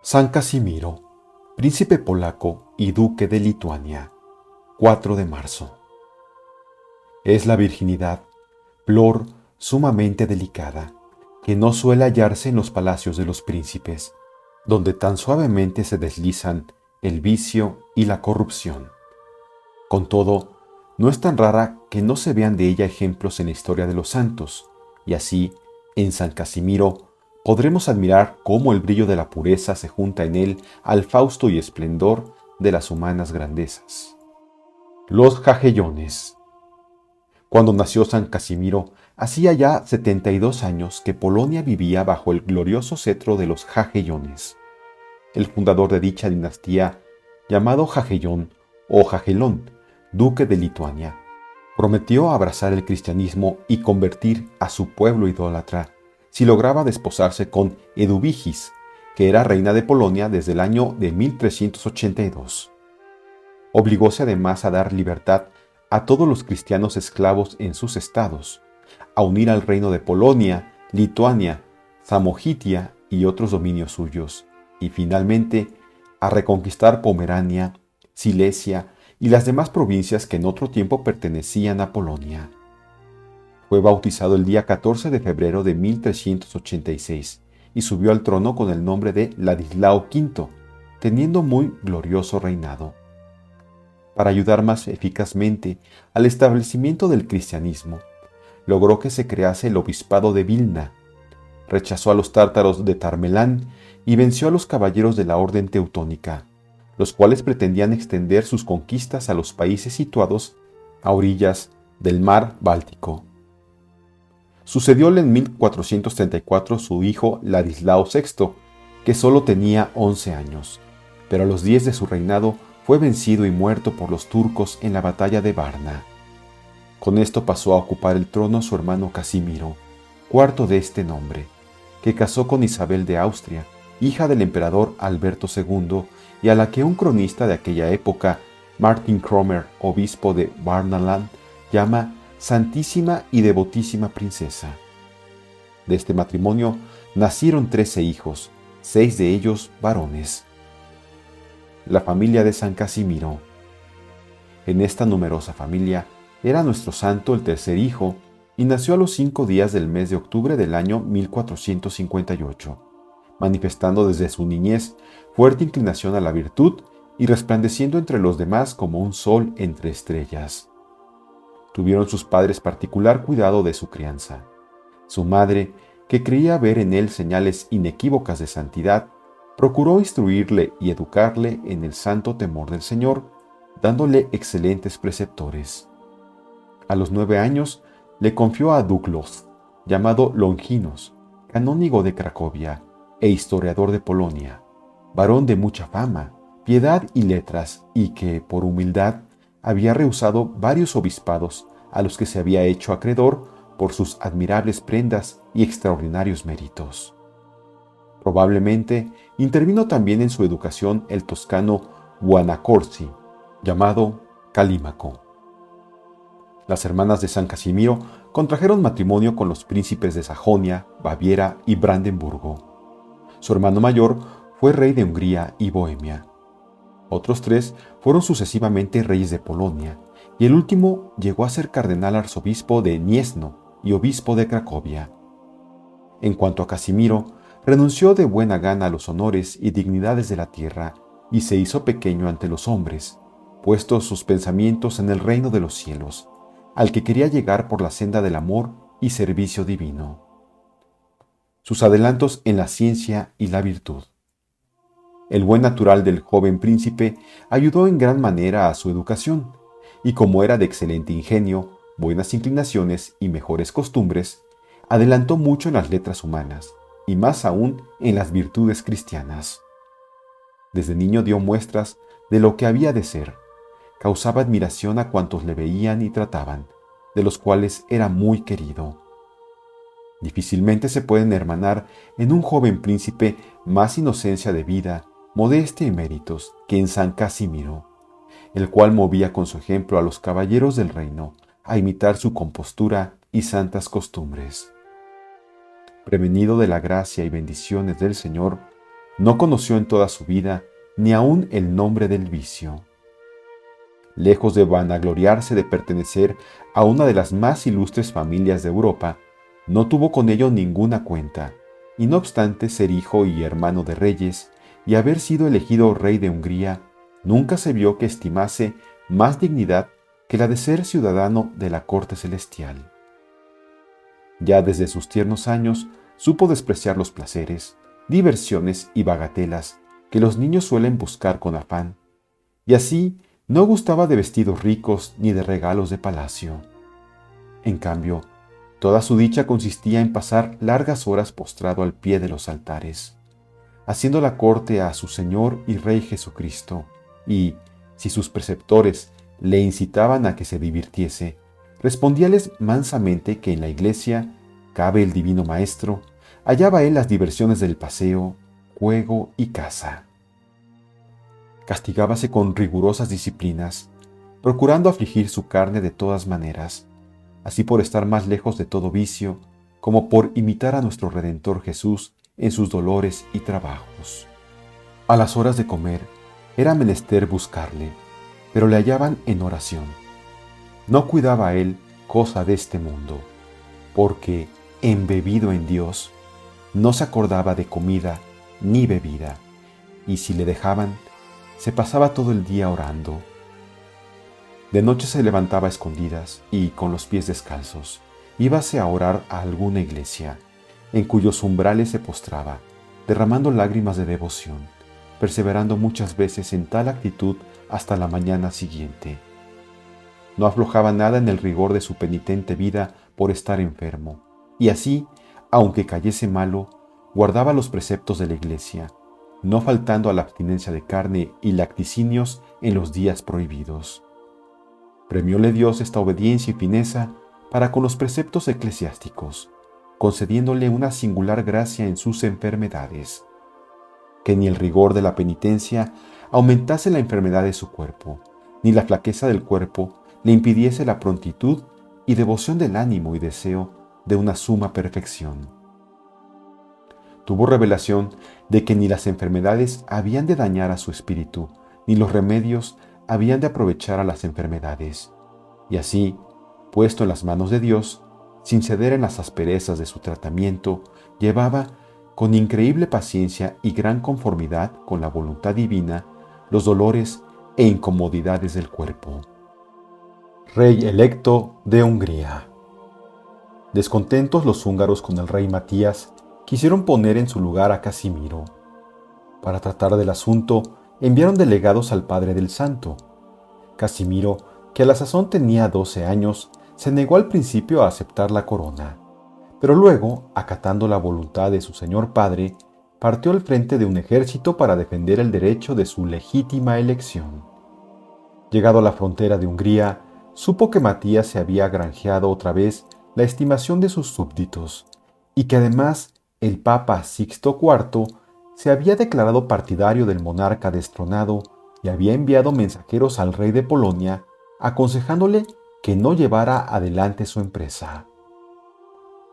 San Casimiro, príncipe polaco y duque de Lituania, 4 de marzo. Es la virginidad, flor sumamente delicada, que no suele hallarse en los palacios de los príncipes, donde tan suavemente se deslizan el vicio y la corrupción. Con todo, no es tan rara que no se vean de ella ejemplos en la historia de los santos, y así, en San Casimiro, podremos admirar cómo el brillo de la pureza se junta en él al fausto y esplendor de las humanas grandezas. Los Jagellones. Cuando nació San Casimiro, hacía ya 72 años que Polonia vivía bajo el glorioso cetro de los Jagellones. El fundador de dicha dinastía, llamado Jagellón o Jagellón, duque de Lituania, prometió abrazar el cristianismo y convertir a su pueblo idólatra si lograba desposarse con Eduvigis, que era reina de Polonia desde el año de 1382. Obligóse además a dar libertad a todos los cristianos esclavos en sus estados, a unir al reino de Polonia, Lituania, Samogitia y otros dominios suyos, y finalmente a reconquistar Pomerania, Silesia y las demás provincias que en otro tiempo pertenecían a Polonia. Fue bautizado el día 14 de febrero de 1386 y subió al trono con el nombre de Ladislao V, teniendo muy glorioso reinado. Para ayudar más eficazmente al establecimiento del cristianismo, logró que se crease el obispado de Vilna, rechazó a los tártaros de Tarmelán y venció a los caballeros de la orden teutónica, los cuales pretendían extender sus conquistas a los países situados a orillas del mar Báltico. Sucedióle en 1434 su hijo Ladislao VI, que solo tenía 11 años, pero a los 10 de su reinado fue vencido y muerto por los turcos en la batalla de Varna. Con esto pasó a ocupar el trono su hermano Casimiro, cuarto de este nombre, que casó con Isabel de Austria, hija del emperador Alberto II, y a la que un cronista de aquella época, Martin Cromer, obispo de Varnaland, llama Santísima y Devotísima Princesa. De este matrimonio nacieron 13 hijos, 6 de ellos varones. La familia de San Casimiro. En esta numerosa familia era nuestro santo el tercer hijo y nació a los 5 días del mes de octubre del año 1458, manifestando desde su niñez fuerte inclinación a la virtud y resplandeciendo entre los demás como un sol entre estrellas. Tuvieron sus padres particular cuidado de su crianza. Su madre, que creía ver en él señales inequívocas de santidad, procuró instruirle y educarle en el santo temor del Señor, dándole excelentes preceptores. A los 9 años le confió a Duglos, llamado Longinos, canónigo de Cracovia e historiador de Polonia, varón de mucha fama, piedad y letras, y que, por humildad, había rehusado varios obispados a los que se había hecho acreedor por sus admirables prendas y extraordinarios méritos. Probablemente intervino también en su educación el toscano Buonaccorsi, llamado Calímaco. Las hermanas de San Casimiro contrajeron matrimonio con los príncipes de Sajonia, Baviera y Brandenburgo. Su hermano mayor fue rey de Hungría y Bohemia. Otros 3 fueron sucesivamente reyes de Polonia, y el último llegó a ser cardenal arzobispo de Gniezno y obispo de Cracovia. En cuanto a Casimiro, renunció de buena gana a los honores y dignidades de la tierra y se hizo pequeño ante los hombres, puestos sus pensamientos en el reino de los cielos, al que quería llegar por la senda del amor y servicio divino. Sus adelantos en la ciencia y la virtud. El buen natural del joven príncipe ayudó en gran manera a su educación, y como era de excelente ingenio, buenas inclinaciones y mejores costumbres, adelantó mucho en las letras humanas, y más aún en las virtudes cristianas. Desde niño dio muestras de lo que había de ser, causaba admiración a cuantos le veían y trataban, de los cuales era muy querido. Difícilmente se pueden hermanar en un joven príncipe más inocencia de vida, modestia y méritos que en San Casimiro, el cual movía con su ejemplo a los caballeros del reino a imitar su compostura y santas costumbres. Prevenido de la gracia y bendiciones del Señor, No conoció en toda su vida ni aun el nombre del vicio. Lejos de vanagloriarse de pertenecer a una de las más ilustres familias de Europa, no tuvo con ello ninguna cuenta, y no obstante ser hijo y hermano de reyes, y haber sido elegido rey de Hungría, nunca se vio que estimase más dignidad que la de ser ciudadano de la corte celestial. Ya desde sus tiernos años supo despreciar los placeres, diversiones y bagatelas que los niños suelen buscar con afán, y así no gustaba de vestidos ricos ni de regalos de palacio. En cambio, toda su dicha consistía en pasar largas horas postrado al pie de los altares, haciendo la corte a su Señor y Rey Jesucristo, y, si sus preceptores le incitaban a que se divirtiese, respondíales mansamente que en la iglesia cabe el divino Maestro, hallaba él las diversiones del paseo, juego y caza. Castigábase con rigurosas disciplinas, procurando afligir su carne de todas maneras, así por estar más lejos de todo vicio, como por imitar a nuestro Redentor Jesús en sus dolores y trabajos. A las horas de comer, era menester buscarle, pero le hallaban en oración. No cuidaba él cosa de este mundo, porque, embebido en Dios, no se acordaba de comida ni bebida, y si le dejaban, se pasaba todo el día orando. De noche se levantaba a escondidas y, con los pies descalzos, íbase a orar a alguna iglesia, en cuyos umbrales se postraba, derramando lágrimas de devoción, perseverando muchas veces en tal actitud hasta la mañana siguiente. No aflojaba nada en el rigor de su penitente vida por estar enfermo, y así, aunque cayese malo, guardaba los preceptos de la iglesia, no faltando a la abstinencia de carne y lacticinios en los días prohibidos. Premióle Dios esta obediencia y fineza para con los preceptos eclesiásticos, concediéndole una singular gracia en sus enfermedades, que ni el rigor de la penitencia aumentase la enfermedad de su cuerpo, ni la flaqueza del cuerpo le impidiese la prontitud y devoción del ánimo y deseo de una suma perfección. Tuvo revelación de que ni las enfermedades habían de dañar a su espíritu, ni los remedios habían de aprovechar a las enfermedades. Y así, puesto en las manos de Dios, sin ceder en las asperezas de su tratamiento, llevaba, con increíble paciencia y gran conformidad con la voluntad divina, los dolores e incomodidades del cuerpo. Rey electo de Hungría. Descontentos los húngaros con el rey Matías, quisieron poner en su lugar a Casimiro. Para tratar del asunto, enviaron delegados al padre del santo. Casimiro, que a la sazón tenía 12 años, se negó al principio a aceptar la corona, pero luego, acatando la voluntad de su señor padre, partió al frente de un ejército para defender el derecho de su legítima elección. Llegado a la frontera de Hungría, supo que Matías se había granjeado otra vez la estimación de sus súbditos, y que además el Papa Sixto IV se había declarado partidario del monarca destronado y había enviado mensajeros al rey de Polonia aconsejándole que no llevara adelante su empresa.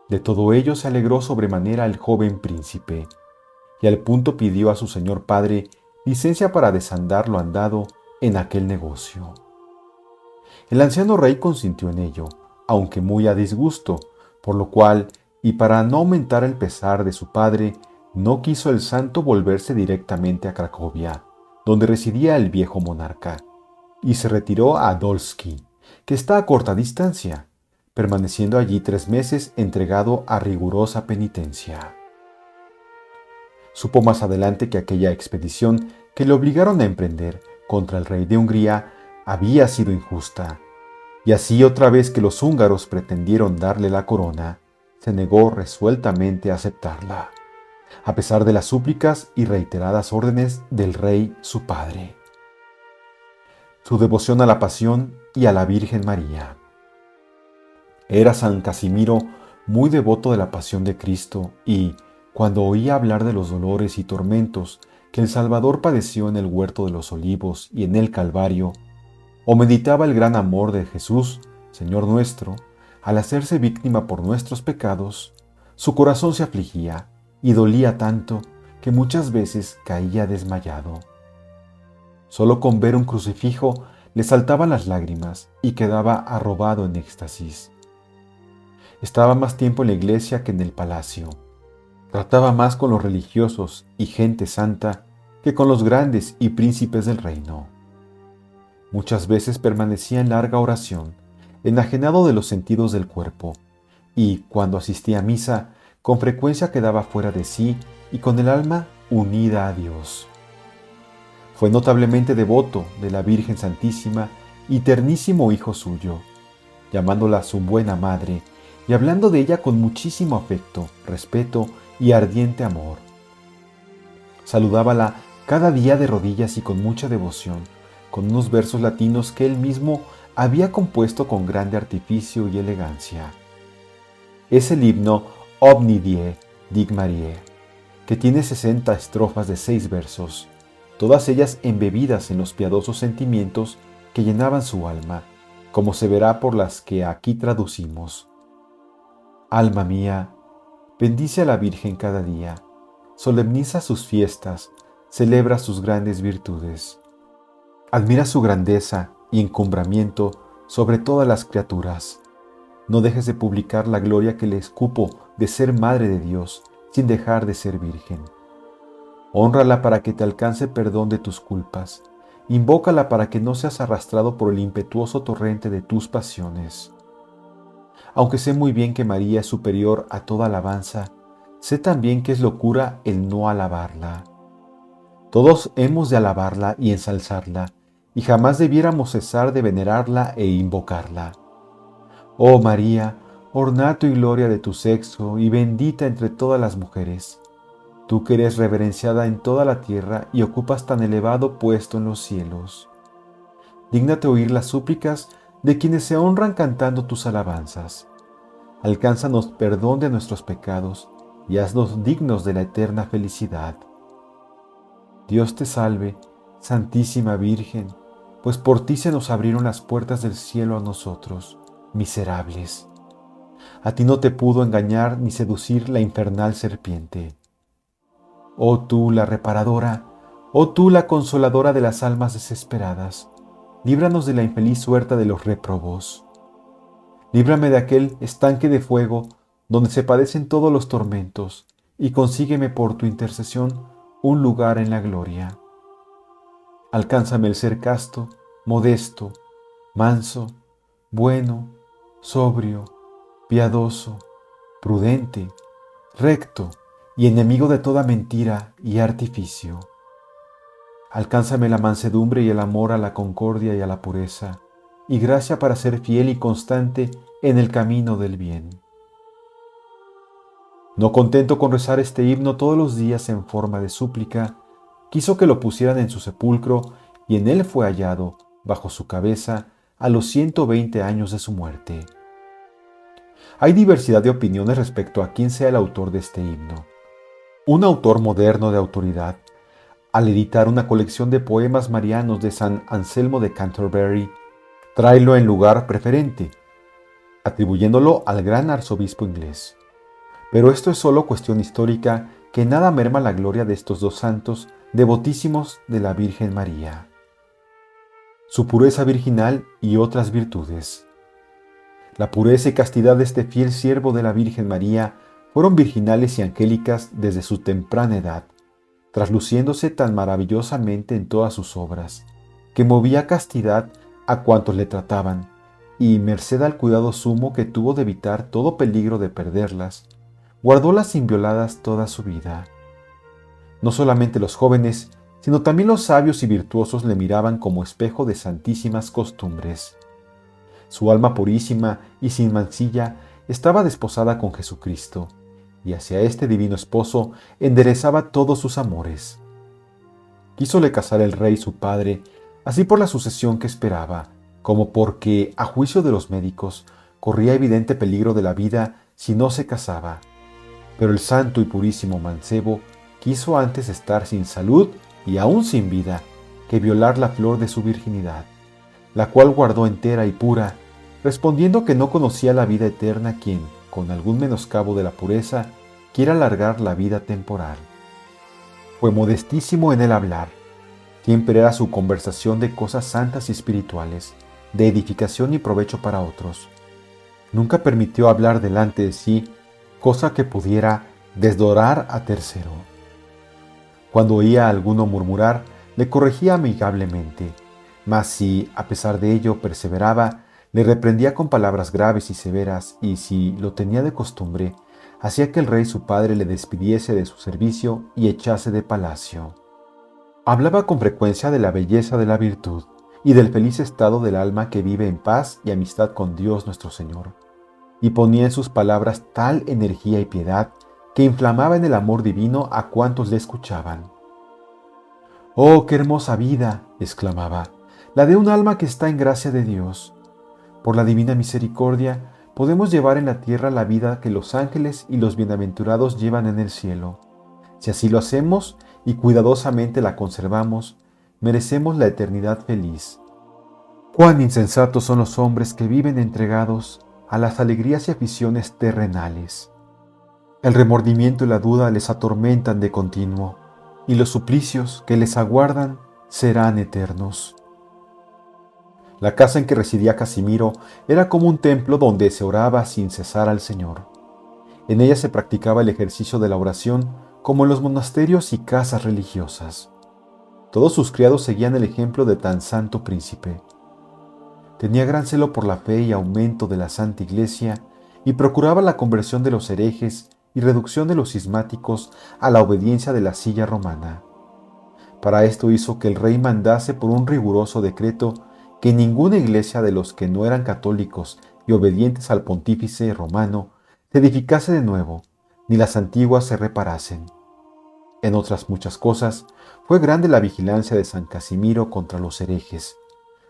De todo ello se alegró sobremanera el joven príncipe, y al punto pidió a su señor padre licencia para desandar lo andado en aquel negocio. El anciano rey consintió en ello, aunque muy a disgusto, por lo cual, y para no aumentar el pesar de su padre, no quiso el santo volverse directamente a Cracovia, donde residía el viejo monarca, y se retiró a Dolski, que está a corta distancia, permaneciendo allí 3 meses entregado a rigurosa penitencia. Supo más adelante que aquella expedición que le obligaron a emprender contra el rey de Hungría había sido injusta, y así otra vez que los húngaros pretendieron darle la corona, se negó resueltamente a aceptarla, a pesar de las súplicas y reiteradas órdenes del rey su padre. Su devoción a la Pasión y a la Virgen María. Era San Casimiro muy devoto de la Pasión de Cristo y, cuando oía hablar de los dolores y tormentos que el Salvador padeció en el huerto de los Olivos y en el Calvario, o meditaba el gran amor de Jesús, Señor nuestro, al hacerse víctima por nuestros pecados, su corazón se afligía y dolía tanto que muchas veces caía desmayado. Solo con ver un crucifijo le saltaban las lágrimas y quedaba arrobado en éxtasis. Estaba más tiempo en la iglesia que en el palacio. Trataba más con los religiosos y gente santa que con los grandes y príncipes del reino. Muchas veces permanecía en larga oración, enajenado de los sentidos del cuerpo, y, cuando asistía a misa, con frecuencia quedaba fuera de sí y con el alma unida a Dios. Fue notablemente devoto de la Virgen Santísima y ternísimo hijo suyo, llamándola su buena madre y hablando de ella con muchísimo afecto, respeto y ardiente amor. Saludábala cada día de rodillas y con mucha devoción, con unos versos latinos que él mismo había compuesto con grande artificio y elegancia. Es el himno Omni Die Dig Mariae, que tiene 60 estrofas de 6 versos, todas ellas embebidas en los piadosos sentimientos que llenaban su alma, como se verá por las que aquí traducimos. Alma mía, bendice a la Virgen cada día, solemniza sus fiestas, celebra sus grandes virtudes. Admira su grandeza y encumbramiento sobre todas las criaturas. No dejes de publicar la gloria que le escupo de ser Madre de Dios, sin dejar de ser Virgen. Hónrala para que te alcance perdón de tus culpas. Invócala para que no seas arrastrado por el impetuoso torrente de tus pasiones. Aunque sé muy bien que María es superior a toda alabanza, sé también que es locura el no alabarla. Todos hemos de alabarla y ensalzarla, y jamás debiéramos cesar de venerarla e invocarla. Oh María, ornato y gloria de tu sexo y bendita entre todas las mujeres, tú que eres reverenciada en toda la tierra y ocupas tan elevado puesto en los cielos. Dígnate oír las súplicas de quienes se honran cantando tus alabanzas. Alcánzanos perdón de nuestros pecados y haznos dignos de la eterna felicidad. Dios te salve, Santísima Virgen, pues por ti se nos abrieron las puertas del cielo a nosotros, miserables. A ti no te pudo engañar ni seducir la infernal serpiente. Oh tú, la reparadora, oh tú, la consoladora de las almas desesperadas, líbranos de la infeliz suerte de los réprobos. Líbrame de aquel estanque de fuego donde se padecen todos los tormentos, y consígueme por tu intercesión un lugar en la gloria. Alcánzame el ser casto, modesto, manso, bueno, sobrio, piadoso, prudente, recto y enemigo de toda mentira y artificio. Alcánzame la mansedumbre y el amor a la concordia y a la pureza, y gracia para ser fiel y constante en el camino del bien. No contento con rezar este himno todos los días en forma de súplica, quiso que lo pusieran en su sepulcro y en él fue hallado, bajo su cabeza, a los 120 años de su muerte. Hay diversidad de opiniones respecto a quién sea el autor de este himno. Un autor moderno de autoridad, al editar una colección de poemas marianos de San Anselmo de Canterbury, tráelo en lugar preferente, atribuyéndolo al gran arzobispo inglés. Pero esto es solo cuestión histórica que nada merma la gloria de estos dos santos devotísimos de la Virgen María. Su pureza virginal y otras virtudes. La pureza y castidad de este fiel siervo de la Virgen María fueron virginales y angélicas desde su temprana edad, trasluciéndose tan maravillosamente en todas sus obras, que movía castidad a cuantos le trataban, y merced al cuidado sumo que tuvo de evitar todo peligro de perderlas, guardólas invioladas toda su vida. No solamente los jóvenes, sino también los sabios y virtuosos le miraban como espejo de santísimas costumbres. Su alma purísima y sin mancilla estaba desposada con Jesucristo, y hacia este divino esposo enderezaba todos sus amores. Quísole casar el rey su padre, así por la sucesión que esperaba, como porque, a juicio de los médicos, corría evidente peligro de la vida si no se casaba. Pero el santo y purísimo mancebo quiso antes estar sin salud y aún sin vida, que violar la flor de su virginidad, la cual guardó entera y pura, respondiendo que no conocía la vida eterna quien, con algún menoscabo de la pureza, quiera alargar la vida temporal. Fue modestísimo en el hablar. Siempre era su conversación de cosas santas y espirituales, de edificación y provecho para otros. Nunca permitió hablar delante de sí cosa que pudiera desdorar a tercero. Cuando oía a alguno murmurar, le corregía amigablemente, mas si, a pesar de ello, perseveraba, le reprendía con palabras graves y severas, y si lo tenía de costumbre, hacía que el rey su padre le despidiese de su servicio y echase de palacio. Hablaba con frecuencia de la belleza de la virtud y del feliz estado del alma que vive en paz y amistad con Dios nuestro Señor, y ponía en sus palabras tal energía y piedad que inflamaba en el amor divino a cuantos le escuchaban. «¡Oh, qué hermosa vida!», exclamaba, «la de un alma que está en gracia de Dios! Por la divina misericordia podemos llevar en la tierra la vida que los ángeles y los bienaventurados llevan en el cielo. Si así lo hacemos y cuidadosamente la conservamos, merecemos la eternidad feliz. Cuán insensatos son los hombres que viven entregados a las alegrías y aficiones terrenales. El remordimiento y la duda les atormentan de continuo, y los suplicios que les aguardan serán eternos». La casa en que residía Casimiro era como un templo donde se oraba sin cesar al Señor. En ella se practicaba el ejercicio de la oración como en los monasterios y casas religiosas. Todos sus criados seguían el ejemplo de tan santo príncipe. Tenía gran celo por la fe y aumento de la Santa Iglesia y procuraba la conversión de los herejes y reducción de los cismáticos a la obediencia de la silla romana. Para esto hizo que el rey mandase por un riguroso decreto que ninguna iglesia de los que no eran católicos y obedientes al pontífice romano se edificase de nuevo, ni las antiguas se reparasen. En otras muchas cosas, fue grande la vigilancia de San Casimiro contra los herejes,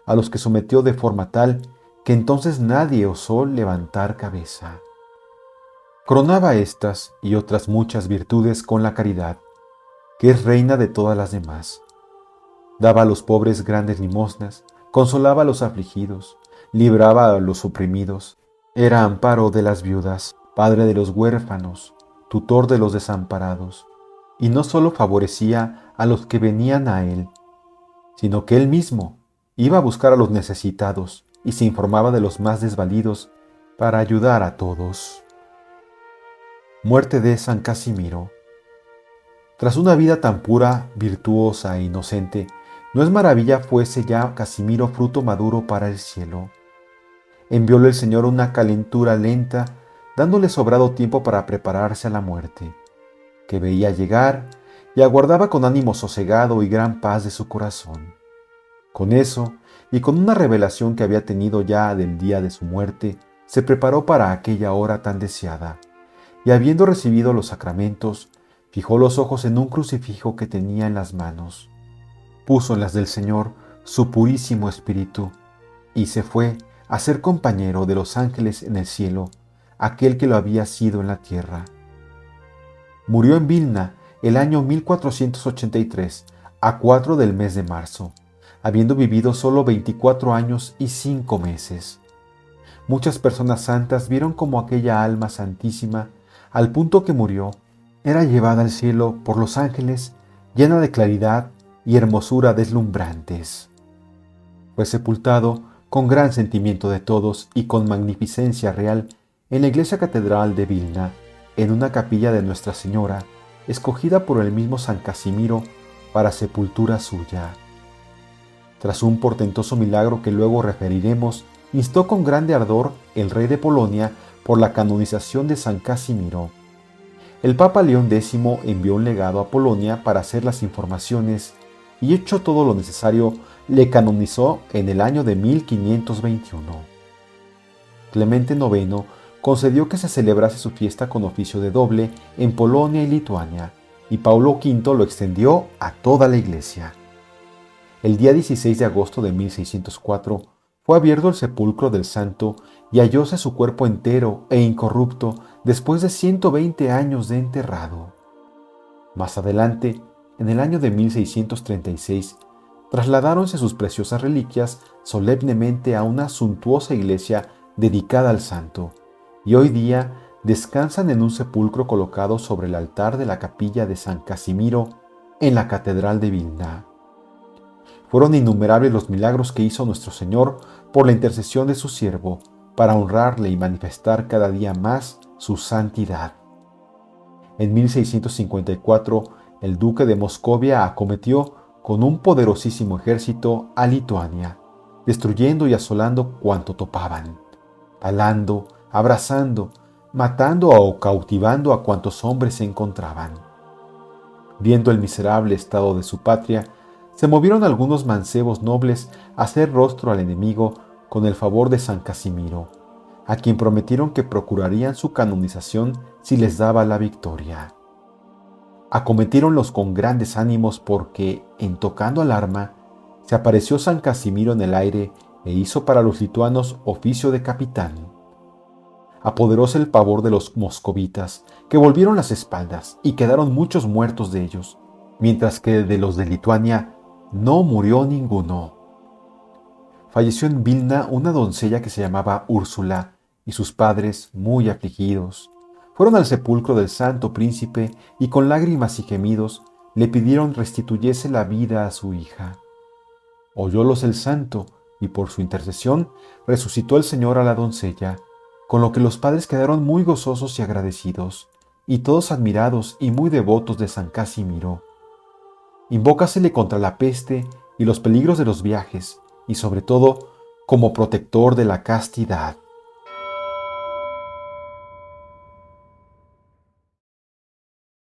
a los que sometió de forma tal que entonces nadie osó levantar cabeza. Coronaba estas y otras muchas virtudes con la caridad, que es reina de todas las demás. Daba a los pobres grandes limosnas, consolaba a los afligidos, libraba a los oprimidos, era amparo de las viudas, padre de los huérfanos, tutor de los desamparados, y no solo favorecía a los que venían a él, sino que él mismo iba a buscar a los necesitados y se informaba de los más desvalidos para ayudar a todos. Muerte de San Casimiro. Tras una vida tan pura, virtuosa e inocente, no es maravilla fuese ya Casimiro fruto maduro para el cielo. Envióle el Señor una calentura lenta, dándole sobrado tiempo para prepararse a la muerte, que veía llegar y aguardaba con ánimo sosegado y gran paz de su corazón. Con eso, y con una revelación que había tenido ya del día de su muerte, se preparó para aquella hora tan deseada, y habiendo recibido los sacramentos, fijó los ojos en un crucifijo que tenía en las manos, puso en las del Señor su purísimo espíritu, y se fue a ser compañero de los ángeles en el cielo, aquel que lo había sido en la tierra. Murió en Vilna el año 1483, a 4 del mes de marzo, habiendo vivido solo 24 años y 5 meses. Muchas personas santas vieron como aquella alma santísima, al punto que murió, era llevada al cielo por los ángeles, llena de claridad y hermosura deslumbrantes. Fue sepultado con gran sentimiento de todos y con magnificencia real en la iglesia catedral de Vilna, en una capilla de Nuestra Señora, escogida por el mismo San Casimiro para sepultura suya. Tras un portentoso milagro que luego referiremos, instó con grande ardor el rey de Polonia por la canonización de San Casimiro. El Papa León X envió un legado a Polonia para hacer las informaciones y, hecho todo lo necesario, le canonizó en el año de 1521. Clemente IX concedió que se celebrase su fiesta con oficio de doble en Polonia y Lituania, y Paulo V lo extendió a toda la Iglesia. El día 16 de agosto de 1604 fue abierto el sepulcro del santo y hallóse su cuerpo entero e incorrupto después de 120 años de enterrado. Más adelante, en el año de 1636, trasladáronse sus preciosas reliquias solemnemente a una suntuosa iglesia dedicada al santo, y hoy día descansan en un sepulcro colocado sobre el altar de la capilla de San Casimiro, en la Catedral de Vilna. Fueron innumerables los milagros que hizo nuestro Señor por la intercesión de su siervo, para honrarle y manifestar cada día más su santidad. En 1654, el duque de Moscovia acometió con un poderosísimo ejército a Lituania, destruyendo y asolando cuanto topaban, talando, abrazando, matando o cautivando a cuantos hombres se encontraban. Viendo el miserable estado de su patria, se movieron algunos mancebos nobles a hacer rostro al enemigo con el favor de San Casimiro, a quien prometieron que procurarían su canonización si les daba la victoria. Acometíronlos con grandes ánimos porque, en tocando al arma, se apareció San Casimiro en el aire e hizo para los lituanos oficio de capitán. Apoderóse el pavor de los moscovitas, que volvieron las espaldas y quedaron muchos muertos de ellos, mientras que de los de Lituania no murió ninguno. Falleció en Vilna una doncella que se llamaba Úrsula, y sus padres, muy afligidos, fueron al sepulcro del santo príncipe y con lágrimas y gemidos le pidieron restituyese la vida a su hija. Oyólos el santo, y por su intercesión resucitó el Señor a la doncella, con lo que los padres quedaron muy gozosos y agradecidos, y todos admirados y muy devotos de San Casimiro. Invócasele contra la peste y los peligros de los viajes, y sobre todo como protector de la castidad.